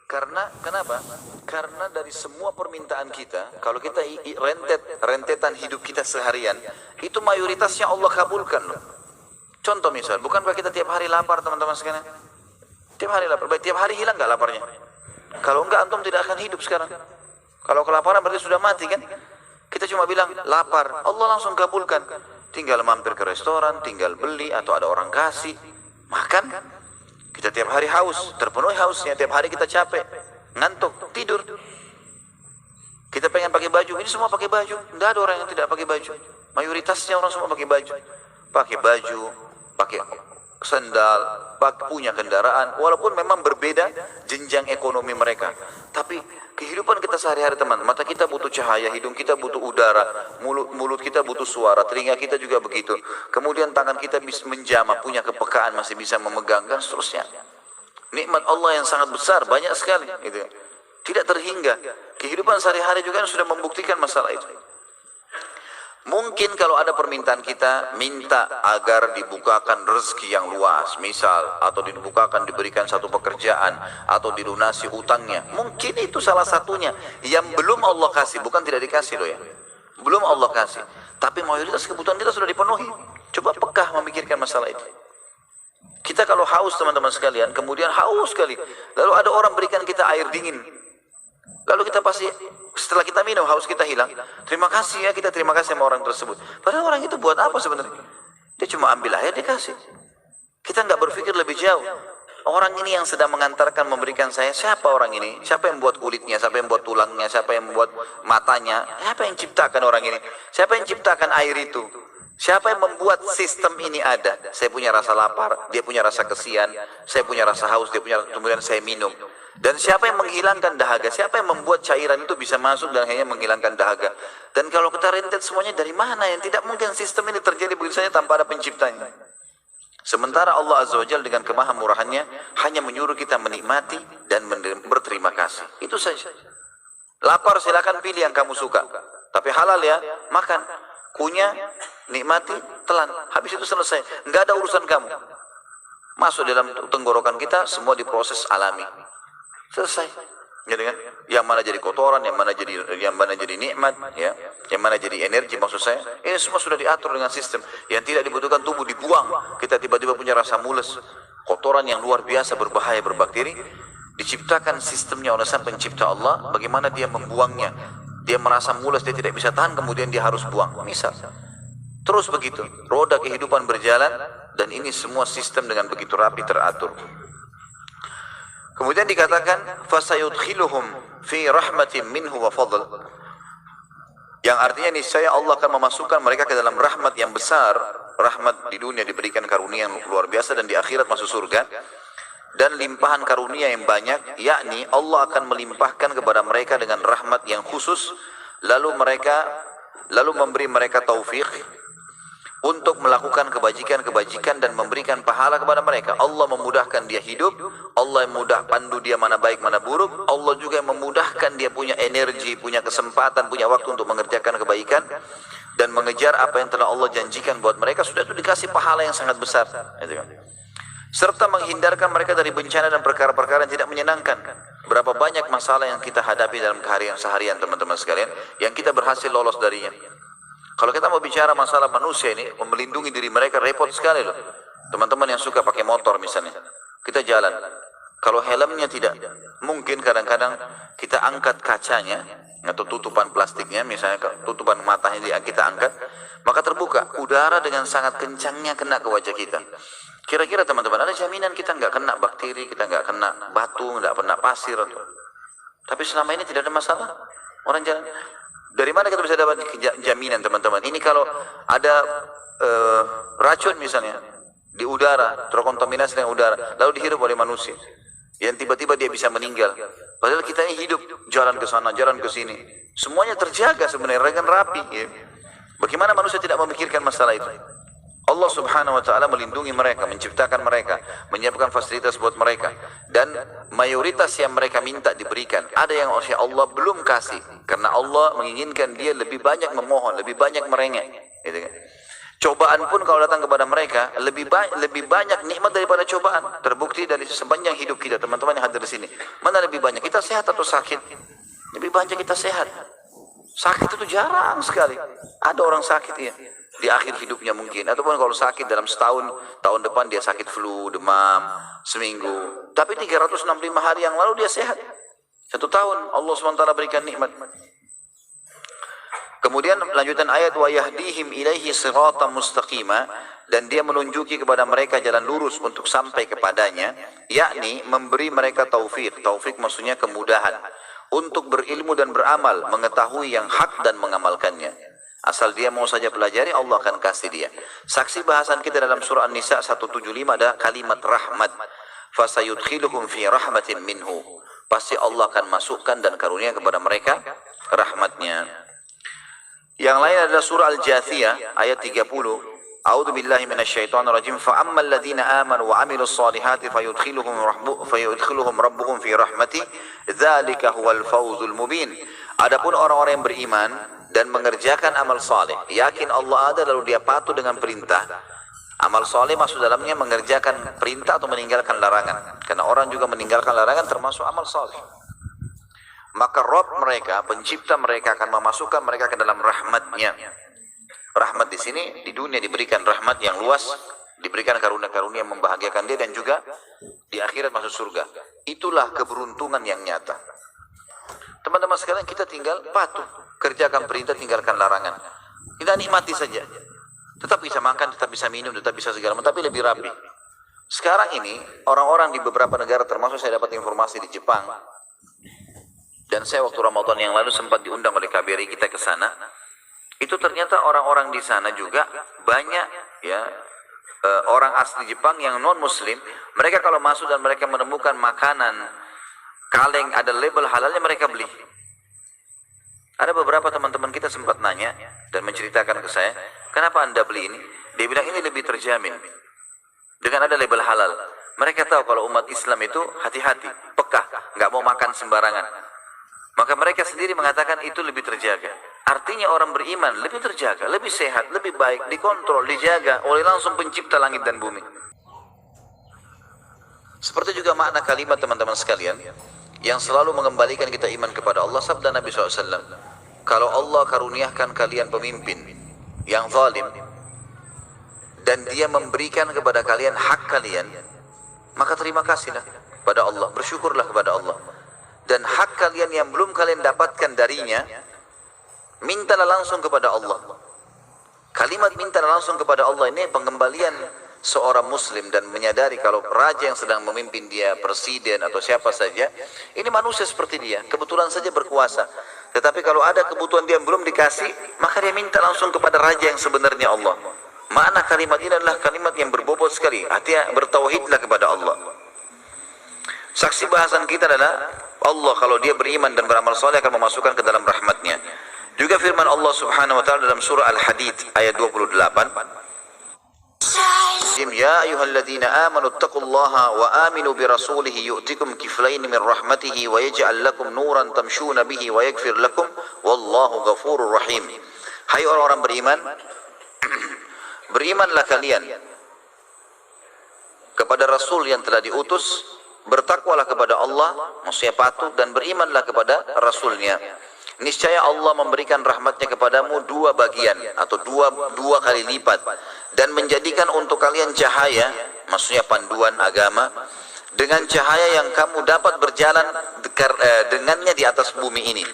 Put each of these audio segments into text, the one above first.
Karena kenapa? Karena dari semua permintaan kita, kalau kita rentetan hidup kita seharian, itu mayoritasnya Allah kabulkan loh. Contoh misal, bukankah kita tiap hari lapar teman-teman sekalian? Tiap hari lapar, baik tiap hari hilang nggak laparnya? Kalau enggak antum tidak akan hidup sekarang. Kalau kelaparan berarti sudah mati kan? Kita cuma bilang lapar, Allah langsung kabulkan. Tinggal mampir ke restoran, tinggal beli atau ada orang kasih, makan. Kita tiap hari haus, terpenuhi hausnya, tiap hari kita capek, ngantuk, tidur. Kita pengen pakai baju, ini semua pakai baju. Tidak ada orang yang tidak pakai baju. Mayoritasnya orang semua pakai baju. Pakai baju, pakai sandal, punya kendaraan. Walaupun memang berbeda jenjang ekonomi mereka. Tapi kehidupan kita sehari-hari teman, mata kita butuh cahaya, hidung kita butuh udara, mulut kita butuh suara, telinga kita juga begitu. Kemudian tangan kita bisa menjamah, punya kepekaan, masih bisa memegang dan seterusnya. Nikmat Allah yang sangat besar, banyak sekali. Gitu. Tidak terhingga. Kehidupan sehari-hari juga sudah membuktikan masalah itu. Mungkin kalau ada permintaan kita, minta agar dibukakan rezeki yang luas, misal, atau dibukakan, diberikan satu pekerjaan, atau dilunasi hutangnya. Mungkin itu salah satunya. Yang belum Allah kasih, bukan tidak dikasih loh ya. Belum Allah kasih. Tapi mayoritas kebutuhan kita sudah dipenuhi. Coba pekah memikirkan masalah itu. Kita kalau haus teman-teman sekalian, kemudian haus sekali. Lalu ada orang berikan kita air dingin. Lalu kita pasti, setelah kita minum, haus kita hilang. Terima kasih ya, kita terima kasih sama orang tersebut. Padahal orang itu buat apa sebenarnya? Dia cuma ambil air, dia kasih. Kita nggak berpikir lebih jauh. Orang ini yang sedang mengantarkan, memberikan saya, siapa orang ini? Siapa yang buat kulitnya? Siapa yang buat tulangnya? Siapa yang buat matanya? Siapa yang ciptakan orang ini? Siapa yang ciptakan air itu? Siapa yang membuat sistem ini ada? Saya punya rasa lapar, dia punya rasa kesian, saya punya rasa haus, dia punya, kemudian saya minum. Dan siapa yang menghilangkan dahaga? Siapa yang membuat cairan itu bisa masuk dan hanya menghilangkan dahaga? Dan kalau kita rentet semuanya dari mana? Yang tidak mungkin sistem ini terjadi begitu saja tanpa ada penciptanya. Sementara Allah Azza wa Jalla dengan kemahamurahannya hanya menyuruh kita menikmati dan berterima kasih. Itu saja. Lapar silakan pilih yang kamu suka. Tapi halal ya, makan. Kunyah, nikmati, telan. Habis itu selesai. Enggak ada urusan kamu. Masuk dalam tenggorokan kita, semua diproses alami. Selesai. Gitu kan? Yang mana jadi kotoran, yang mana jadi nikmat, ya. Yang mana jadi energi maksud saya. Ini semua sudah diatur dengan sistem. Yang tidak dibutuhkan tubuh dibuang. Kita tiba-tiba punya rasa mules. Kotoran yang luar biasa berbahaya, berbakteri. Diciptakan sistemnya oleh sang pencipta Allah. Bagaimana dia membuangnya. Dia merasa mules, dia tidak bisa tahan, kemudian dia harus buang. Misal. Terus begitu. Roda kehidupan berjalan. Dan ini semua sistem dengan begitu rapi teratur. Kemudian dikatakan fasayudkhiluhum fi rahmatin minhu wa fadl. Yang artinya niscaya Allah akan memasukkan mereka ke dalam rahmat yang besar. Rahmat di dunia diberikan karunia yang luar biasa dan di akhirat masuk surga. Dan limpahan karunia yang banyak, yakni Allah akan melimpahkan kepada mereka dengan rahmat yang khusus, lalu memberi mereka taufik untuk melakukan kebajikan-kebajikan dan memberikan pahala kepada mereka. Allah memudahkan dia hidup, Allah yang pandu dia mana baik mana buruk, Allah juga yang memudahkan dia punya energi, punya kesempatan, punya waktu untuk mengerjakan kebaikan dan mengejar apa yang telah Allah janjikan buat mereka. Sudah itu dikasih pahala yang sangat besar, serta menghindarkan mereka dari bencana dan perkara-perkara yang tidak menyenangkan. Berapa banyak masalah yang kita hadapi dalam seharian teman-teman sekalian, yang kita berhasil lolos darinya. Kalau kita mau bicara masalah manusia ini, melindungi diri mereka repot sekali loh. Teman-teman yang suka pakai motor misalnya, kita jalan. Kalau helmnya tidak, mungkin kadang-kadang kita angkat kacanya, atau tutupan plastiknya, misalnya tutupan matanya kita angkat, maka terbuka, udara dengan sangat kencangnya kena ke wajah kita. Kira-kira teman-teman, ada jaminan kita nggak kena bakteri, kita nggak kena batu, nggak kena pasir. Tapi selama ini tidak ada masalah. Orang jalan. Dari mana kita bisa dapat jaminan teman-teman? Ini kalau ada racun misalnya di udara, terkontaminasi dengan udara, lalu dihirup oleh manusia, yang tiba-tiba dia bisa meninggal. Padahal kita ini hidup, jalan ke sana, jalan ke sini, semuanya terjaga sebenarnya dengan rapi. Ya. Bagaimana manusia tidak memikirkan masalah itu? Allah Subhanahu wa Ta'ala melindungi mereka, menciptakan mereka, menyiapkan fasilitas buat mereka, dan mayoritas yang mereka minta diberikan. Ada yang Allah belum kasih, karena Allah menginginkan dia lebih banyak memohon, lebih banyak merengek. Gitu kan? Cobaan pun kalau datang kepada mereka lebih banyak nikmat daripada cobaan. Terbukti dari sepanjang hidup kita, teman-teman yang hadir di sini. Mana lebih banyak, kita sehat atau sakit? Lebih banyak kita sehat. Sakit itu jarang sekali. Ada orang sakit ya di akhir hidupnya mungkin, ataupun kalau sakit dalam setahun, tahun depan dia sakit flu, demam, seminggu. Tapi 365 hari yang lalu dia sehat. 1 tahun Allah SWT berikan nikmat. Kemudian lanjutan ayat wa yahdihim ilaihi siratan mustaqima, dan dia menunjuki kepada mereka jalan lurus untuk sampai kepadanya, yakni memberi mereka taufik. Taufik maksudnya kemudahan untuk berilmu dan beramal, mengetahui yang hak dan mengamalkannya. Asal dia mau saja pelajari, Allah akan kasih dia. Saksi bahasan kita dalam surah An-Nisa 175 ada kalimat rahmat. Fasayudkhiluhum fi rahmatin minhu. Pasti Allah akan masukkan dan karunia kepada mereka rahmatnya. Yang lain adalah surah Al-Jathiyah ayat 30. A'udzu billahi minasyaitonir rajim. Fa ammal ladzina amanu wa 'amilus solihati fayudkhiluhum rabbuhum fi rahmati dzalika huwal fawzul mubin. Adapun orang-orang yang beriman dan mengerjakan amal saleh, yakin Allah ada lalu dia patuh dengan perintah. Amal saleh maksud dalamnya mengerjakan perintah atau meninggalkan larangan. Karena orang juga meninggalkan larangan termasuk amal saleh. Maka Rabb mereka, pencipta mereka akan memasukkan mereka ke dalam rahmatnya. Rahmat di sini, di dunia diberikan rahmat yang luas, diberikan karunia-karunia yang membahagiakan dia, dan juga di akhirat masuk surga. Itulah keberuntungan yang nyata. Teman-teman sekalian, kita tinggal patuh, kerjakan perintah, tinggalkan larangan. Kita nikmati saja. Tetap bisa makan, tetap bisa minum, tetap bisa segala macam, tapi lebih rapi. Sekarang ini, orang-orang di beberapa negara, termasuk saya dapat informasi di Jepang, dan saya waktu Ramadan yang lalu sempat diundang oleh KBRI kita ke sana. Itu ternyata orang-orang di sana juga banyak ya orang asli Jepang yang non muslim. Mereka kalau masuk dan mereka menemukan makanan kaleng ada label halalnya, mereka beli. Ada beberapa teman-teman kita sempat nanya dan menceritakan ke saya, kenapa Anda beli ini? Dia bilang ini lebih terjamin dengan ada label halal. Mereka tahu kalau umat Islam itu hati-hati, pekah, nggak mau makan sembarangan. Maka mereka sendiri mengatakan itu lebih terjaga. Artinya orang beriman lebih terjaga, lebih sehat, lebih baik, dikontrol, dijaga oleh langsung pencipta langit dan bumi. Seperti juga makna kalimat teman-teman sekalian, yang selalu mengembalikan kita iman kepada Allah, sabda Nabi SAW. Kalau Allah karuniakan kalian pemimpin yang zalim, dan dia memberikan kepada kalian hak kalian, maka terima kasihlah pada Allah, bersyukurlah kepada Allah. Dan hak kalian yang belum kalian dapatkan darinya, mintalah langsung kepada Allah. Kalimat mintalah langsung kepada Allah ini pengembalian seorang muslim dan menyadari kalau raja yang sedang memimpin dia, presiden atau siapa saja, ini manusia seperti dia, kebetulan saja berkuasa. Tetapi kalau ada kebutuhan dia yang belum dikasih, maka dia minta langsung kepada raja yang sebenarnya Allah. Makna kalimat ini adalah kalimat yang berbobot sekali. Artinya bertauhidlah kepada Allah. Saksi bahasan kita adalah Allah kalau dia beriman dan beramal saleh akan memasukkan ke dalam rahmatnya. Juga firman Allah Subhanahu wa taala dalam surah Al-Hadid ayat 28. Ya ayyuhalladzina amanu taqullaha wa aminu bi rasulih yu'tikum kiflain min rahmatihi wa yaj'al lakum nuran tamshuna bihi wa yaghfir lakum wallahu ghafurur rahim. Hai orang-orang beriman, berimanlah kalian kepada rasul yang telah diutus, bertakwalah kepada Allah, maksudnya patuh, dan berimanlah kepada Rasulnya. Niscaya Allah memberikan rahmatnya kepadamu 2 bagian atau dua kali lipat, dan menjadikan untuk kalian cahaya, maksudnya panduan agama, dengan cahaya yang kamu dapat berjalan dengannya di atas bumi ini.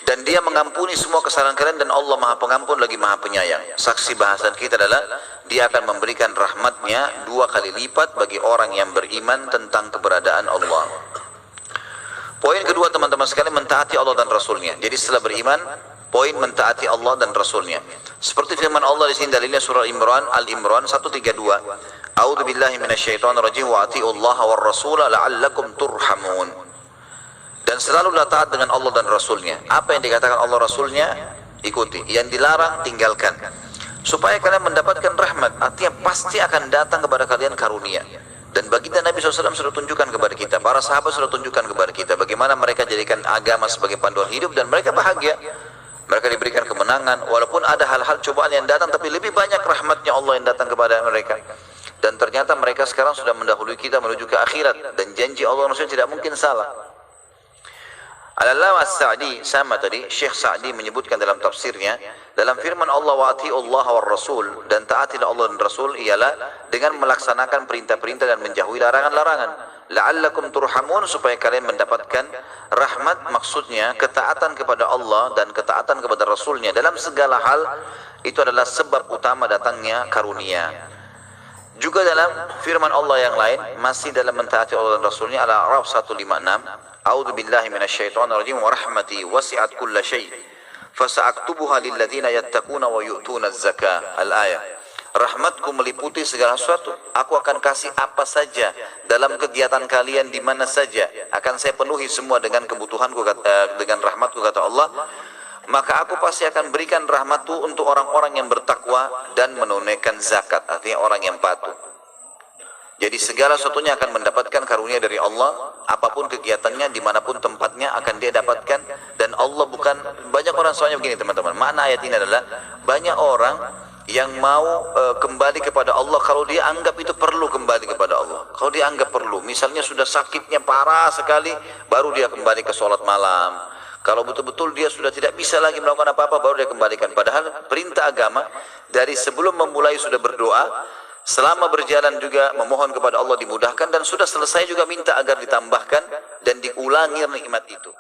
Dan dia mengampuni semua kesalahan kalian, dan Allah maha pengampun lagi maha penyayang. Saksi bahasan kita adalah dia akan memberikan rahmatnya 2 kali lipat bagi orang yang beriman tentang keberadaan Allah. Poin kedua teman-teman sekalian, mentaati Allah dan Rasulnya. Jadi setelah beriman, poin mentaati Allah dan Rasulnya. Seperti firman Allah di sini dalilnya surah Al-Imran 132. A'udzu billahi minasyaitonir rajim wa atiullaha war rasula la'allakum turhamun. Dan selalulah taat dengan Allah dan Rasulnya. Apa yang dikatakan Allah Rasulnya, ikuti. Yang dilarang, tinggalkan. Supaya kalian mendapatkan rahmat. Artinya pasti akan datang kepada kalian karunia. Dan baginda Nabi SAW sudah tunjukkan kepada kita. Para sahabat sudah tunjukkan kepada kita. Bagaimana mereka jadikan agama sebagai panduan hidup. Dan mereka bahagia. Mereka diberikan kemenangan. kemenangan, walaupun ada hal-hal cobaan yang datang, tapi lebih banyak rahmatnya Allah yang datang kepada mereka. Dan ternyata mereka sekarang sudah mendahului kita menuju ke akhirat, dan janji Allah Rasulnya tidak mungkin salah. Al-Allamah As-Sa'di, sama tadi Syekh Sa'di menyebutkan dalam tafsirnya, dalam firman Allah wa ati'ullah wa rasul, dan taatilah Allah dan Rasul, ialah dengan melaksanakan perintah-perintah dan menjauhi larangan-larangan. La'allakum turhamun, supaya kalian mendapatkan rahmat, maksudnya ketaatan kepada Allah dan ketaatan kepada Rasulnya dalam segala hal, itu adalah sebab utama datangnya karunia. Juga dalam firman Allah yang lain, masih dalam mentaati Allah dan Rasulnya, Al-A'raf 156, A'udzu billahi minasyaitonir rajim, wa rahmati wasi'at kulla syai' fasa'aktubuha lil ladzina yattaquna wa yu'tuna az-zakah. Al-ayah. Rahmatku meliputi segala sesuatu. Aku akan kasih apa saja dalam kegiatan kalian di mana saja. Akan saya penuhi semua dengan kebutuhanku, dengan rahmatku, kata Allah. Maka aku pasti akan berikan rahmatku untuk orang-orang yang bertakwa dan menunaikan zakat. Artinya orang yang patuh. Jadi segala sesuatunya akan mendapatkan karunia dari Allah, apapun kegiatannya, dimanapun tempatnya akan dia dapatkan. Dan Allah bukan, banyak orang soalnya begini teman-teman, makna ayat ini adalah banyak orang yang mau kembali kepada Allah kalau dia anggap itu perlu kembali kepada Allah. Kalau dia anggap perlu, misalnya sudah sakitnya parah sekali, baru dia kembali ke sholat malam. Kalau betul-betul dia sudah tidak bisa lagi melakukan apa-apa, baru dia kembalikan. Padahal perintah agama dari sebelum memulai sudah berdoa, selama berjalan juga memohon kepada Allah dimudahkan, dan sudah selesai juga minta agar ditambahkan dan diulangi nikmat itu.